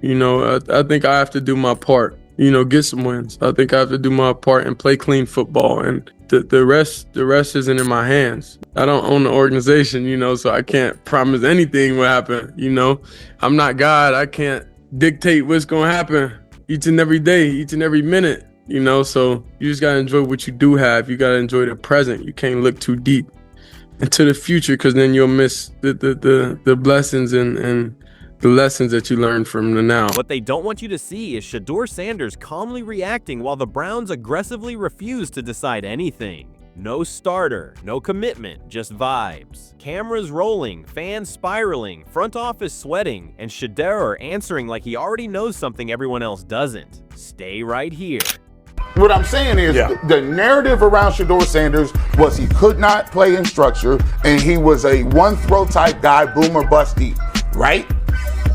I think I have to do my part, get some wins. I think I have to do my part and play clean football, and the rest isn't in my hands. I don't own the organization, so I can't promise anything will happen. I'm not God. I can't dictate what's going to happen each and every day, each and every minute, so you just got to enjoy what you do have. You got to enjoy the present. You can't look too deep into the future, because then you'll miss the blessings and the lessons that you learned from the now. What they don't want you to see is Shedeur Sanders calmly reacting while the Browns aggressively refuse to decide anything. No starter, no commitment, just vibes. Cameras rolling, fans spiraling, front office sweating, and Shedeur answering like he already knows something everyone else doesn't. Stay right here. What I'm saying is the narrative around Shedeur Sanders was he could not play in structure and he was a one-throw type guy, boom or bust deep, right?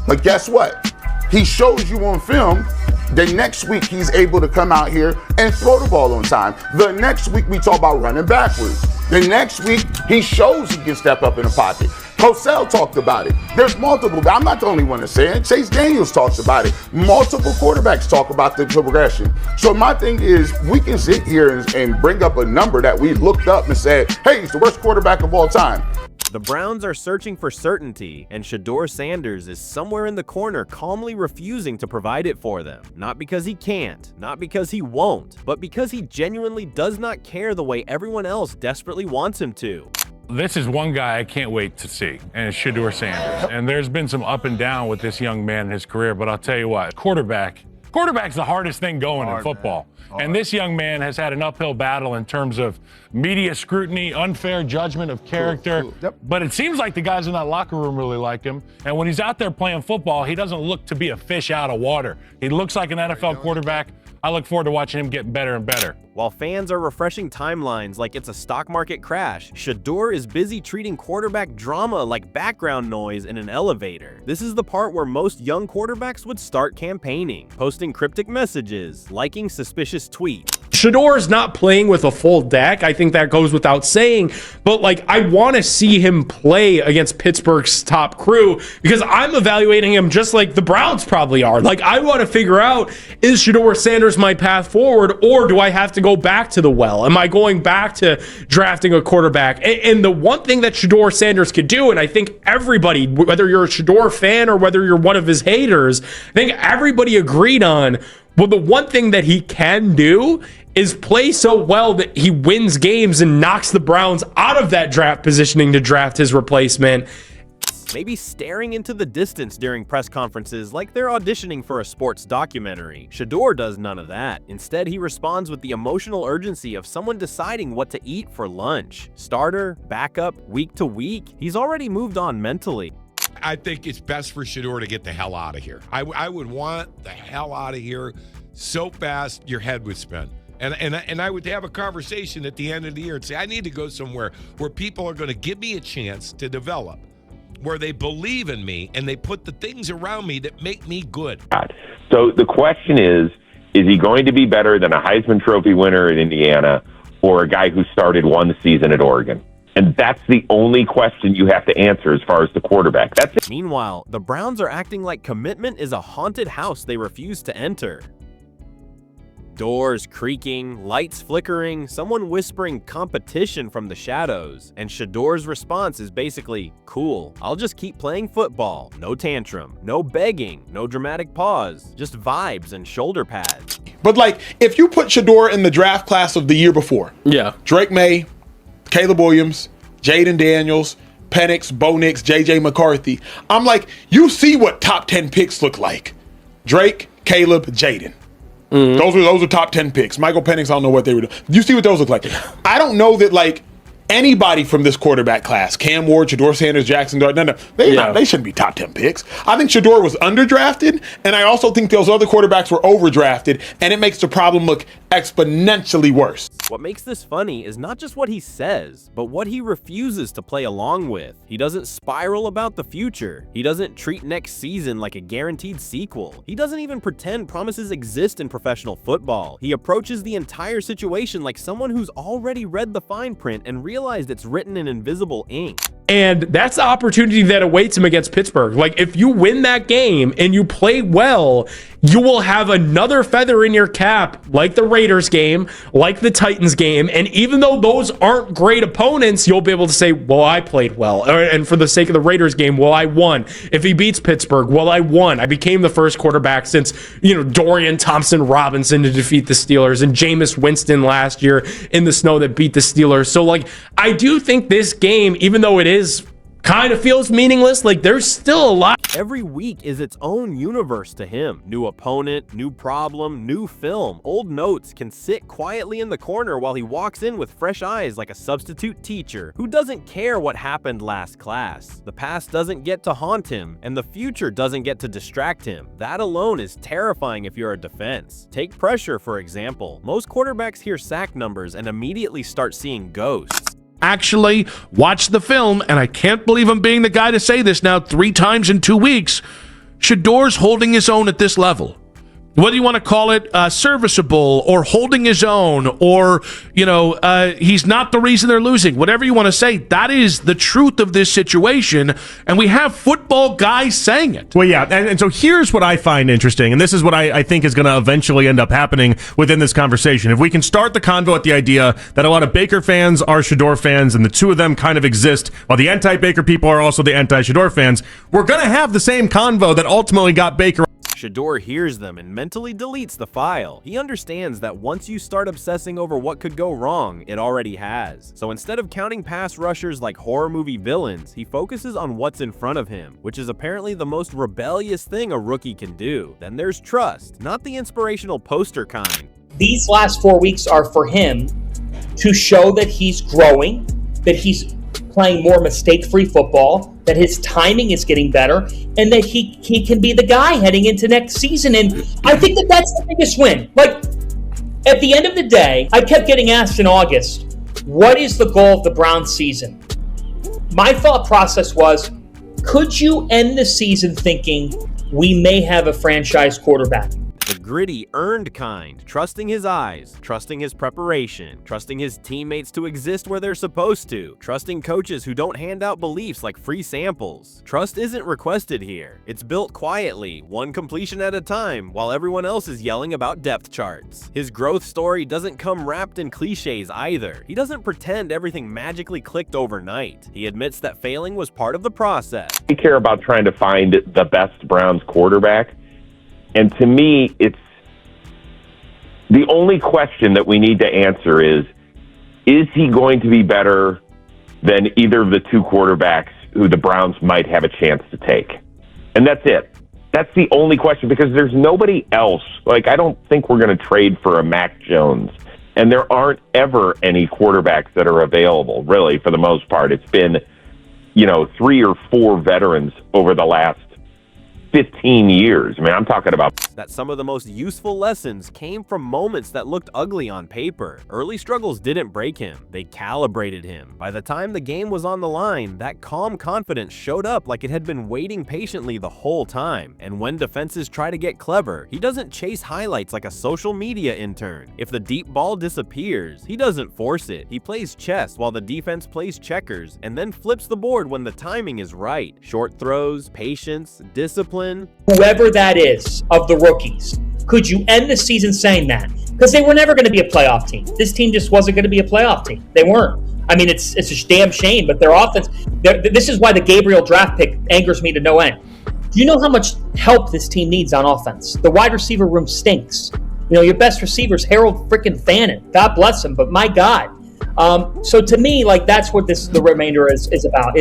But guess what? He shows you on film. The next week, he's able to come out here and throw the ball on time. The next week, we talk about running backwards. The next week, he shows he can step up in the pocket. Cosell talked about it. There's multiple. I'm not the only one to say it. Chase Daniels talks about it. Multiple quarterbacks talk about the progression. So my thing is, we can sit here and bring up a number that we looked up and said, hey, he's the worst quarterback of all time. The Browns are searching for certainty, and Shedeur Sanders is somewhere in the corner calmly refusing to provide it for them. Not because he can't, not because he won't, but because he genuinely does not care the way everyone else desperately wants him to. This is one guy I can't wait to see, and it's Shedeur Sanders. And there's been some up and down with this young man in his career, but I'll tell you what, quarterback's the hardest thing going in football. And this young man has had an uphill battle in terms of media scrutiny, unfair judgment of character. Yep. But it seems like the guys in that locker room really like him. And when he's out there playing football, he doesn't look to be a fish out of water. He looks like an NFL quarterback. I look forward to watching him get better and better. While fans are refreshing timelines like it's a stock market crash, Shedeur is busy treating quarterback drama like background noise in an elevator. This is the part where most young quarterbacks would start campaigning, posting cryptic messages, liking suspicious tweets. Shedeur is not playing with a full deck. I think that goes without saying. But, I want to see him play against Pittsburgh's top crew because I'm evaluating him just like the Browns probably are. I want to figure out, is Shedeur Sanders my path forward, or do I have to go back to the well? Am I going back to drafting a quarterback? And the one thing that Shedeur Sanders could do, and I think everybody, whether you're a Shedeur fan or whether you're one of his haters, I think everybody agreed on, well, the one thing that he can do is play so well that he wins games and knocks the Browns out of that draft positioning to draft his replacement. Maybe staring into the distance during press conferences like they're auditioning for a sports documentary. Shedeur does none of that. Instead, he responds with the emotional urgency of someone deciding what to eat for lunch. Starter, backup, week to week, he's already moved on mentally. I think it's best for Shedeur to get the hell out of here. I would want the hell out of here so fast your head would spin. And I would have a conversation at the end of the year and say, I need to go somewhere where people are going to give me a chance to develop, where they believe in me and they put the things around me that make me good. So the question is he going to be better than a Heisman Trophy winner at Indiana or a guy who started one season at Oregon? And that's the only question you have to answer as far as the quarterback. That's it. Meanwhile, the Browns are acting like commitment is a haunted house they refuse to enter. Doors creaking, lights flickering, someone whispering competition from the shadows, and Shedeur's response is basically, cool, I'll just keep playing football. No tantrum, no begging, no dramatic pause, just vibes and shoulder pads. But if you put Shedeur in the draft class of the year before, Drake May, Caleb Williams, Jaden Daniels, Penix, Bo Nix, JJ McCarthy, I'm like, you see what top 10 picks look like. Drake, Caleb, Jaden. Those are top 10 picks. Michael Penix, I don't know what they were doing. You see what those look like. I don't know that anybody from this quarterback class, Cam Ward, Shedeur Sanders, Jackson Dart, they shouldn't be top 10 picks. I think Shedeur was underdrafted, and I also think those other quarterbacks were overdrafted, and it makes the problem look exponentially worse. What makes this funny is not just what he says, but what he refuses to play along with. He doesn't spiral about the future. He doesn't treat next season like a guaranteed sequel. He doesn't even pretend promises exist in professional football. He approaches the entire situation like someone who's already read the fine print and realized it's written in invisible ink. And that's the opportunity that awaits him against Pittsburgh. Like, if you win that game and you play well, you will have another feather in your cap, like the Raiders game, like the Titans game. And even though those aren't great opponents, you'll be able to say, well, I played well. And for the sake of the Raiders game, well, I won. If he beats Pittsburgh, well, I won. I became the first quarterback since, Dorian Thompson-Robinson to defeat the Steelers and Jameis Winston last year in the snow that beat the Steelers. So, I do think this game, even though it is kind of feels meaningless, there's still a lot. Every week is its own universe to him. New opponent, new problem, new film. Old notes can sit quietly in the corner while he walks in with fresh eyes like a substitute teacher who doesn't care what happened last class. The past doesn't get to haunt him, and the future doesn't get to distract him. That alone is terrifying if you're a defense. Take pressure, for example. Most quarterbacks hear sack numbers and immediately start seeing ghosts. Actually watch the film, and I can't believe I'm being the guy to say this now 3 times in 2 weeks. Shedeur's holding his own at this level. Whether you want to call it serviceable or holding his own or, he's not the reason they're losing. Whatever you want to say, that is the truth of this situation, and we have football guys saying it. Well, yeah, and so here's what I find interesting, and this is what I think is going to eventually end up happening within this conversation. If we can start the convo at the idea that a lot of Baker fans are Shedeur fans, and the two of them kind of exist, while the anti-Baker people are also the anti-Shedeur fans, we're going to have the same convo that ultimately got Baker. Shedeur hears them and mentally deletes the file. He understands that once you start obsessing over what could go wrong, it already has. So instead of counting pass rushers like horror movie villains, he focuses on what's in front of him, which is apparently the most rebellious thing a rookie can do. Then there's trust, not the inspirational poster kind. These last 4 weeks are for him to show that he's growing, that he's playing more mistake-free football, that his timing is getting better, and that he can be the guy heading into next season. And I think that's the biggest win. At the end of the day, I kept getting asked in August, what is the goal of the Browns season? My thought process was, could you end the season thinking we may have a franchise quarterback? The gritty, earned kind, trusting his eyes, trusting his preparation, trusting his teammates to exist where they're supposed to, trusting coaches who don't hand out beliefs like free samples. Trust isn't requested here. It's built quietly, one completion at a time, while everyone else is yelling about depth charts. His growth story doesn't come wrapped in cliches either. He doesn't pretend everything magically clicked overnight. He admits that failing was part of the process. We care about trying to find the best Browns quarterback. And to me, it's the only question that we need to answer is he going to be better than either of the two quarterbacks who the Browns might have a chance to take? And that's it. That's the only question, because there's nobody else. I don't think we're going to trade for a Mac Jones. And there aren't ever any quarterbacks that are available, really, for the most part. It's been, 3 or 4 veterans over the last 15 years. I mean, I'm talking about that some of the most useful lessons came from moments that looked ugly on paper. Early struggles didn't break him. They calibrated him. By the time the game was on the line, that calm confidence showed up like it had been waiting patiently the whole time. And when defenses try to get clever, he doesn't chase highlights like a social media intern. If the deep ball disappears, he doesn't force it. He plays chess while the defense plays checkers and then flips the board when the timing is right. Short throws, patience, discipline. Whoever that is of the rookies, could you end the season saying that? Because they were never going to be a playoff team. This team just wasn't going to be a playoff team. They weren't. I mean, it's a damn shame, but their offense, this is why the Gabriel draft pick angers me to no end. Do you know how much help this team needs on offense? The wide receiver room stinks. Your best receiver's Harold freaking Fannin. God bless him, but my God. So to me, that's what the remainder is about,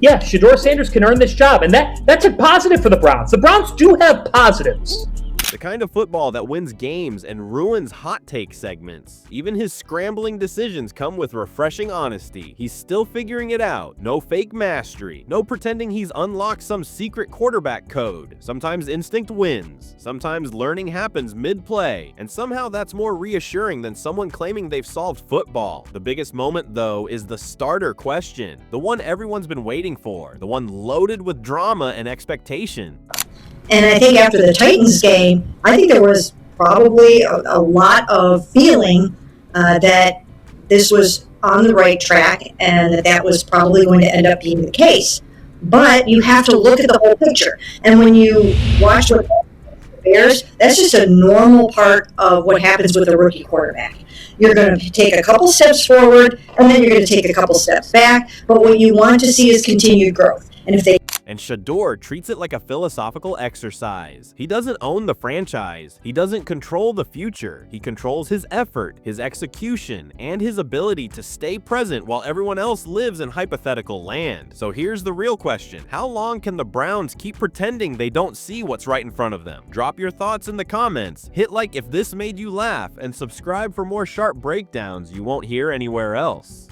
yeah, Shedeur Sanders can earn this job, and that's a positive for the Browns. The Browns do have positives. The kind of football that wins games and ruins hot take segments. Even his scrambling decisions come with refreshing honesty. He's still figuring it out. No fake mastery. No pretending he's unlocked some secret quarterback code. Sometimes instinct wins. Sometimes learning happens mid-play. And somehow that's more reassuring than someone claiming they've solved football. The biggest moment, though, is the starter question. The one everyone's been waiting for. The one loaded with drama and expectation. And I think after the Titans game, I think there was probably a lot of feeling that this was on the right track and that was probably going to end up being the case. But you have to look at the whole picture. And when you watch what the Bears, that's just a normal part of what happens with a rookie quarterback. You're going to take a couple steps forward, and then you're going to take a couple steps back. But what you want to see is continued growth. And if they And Shedeur treats it like a philosophical exercise. He doesn't own the franchise. He doesn't control the future. He controls his effort, his execution, and his ability to stay present while everyone else lives in hypothetical land. So here's the real question. How long can the Browns keep pretending they don't see what's right in front of them? Drop your thoughts in the comments. Hit like if this made you laugh, and subscribe for more sharp breakdowns you won't hear anywhere else.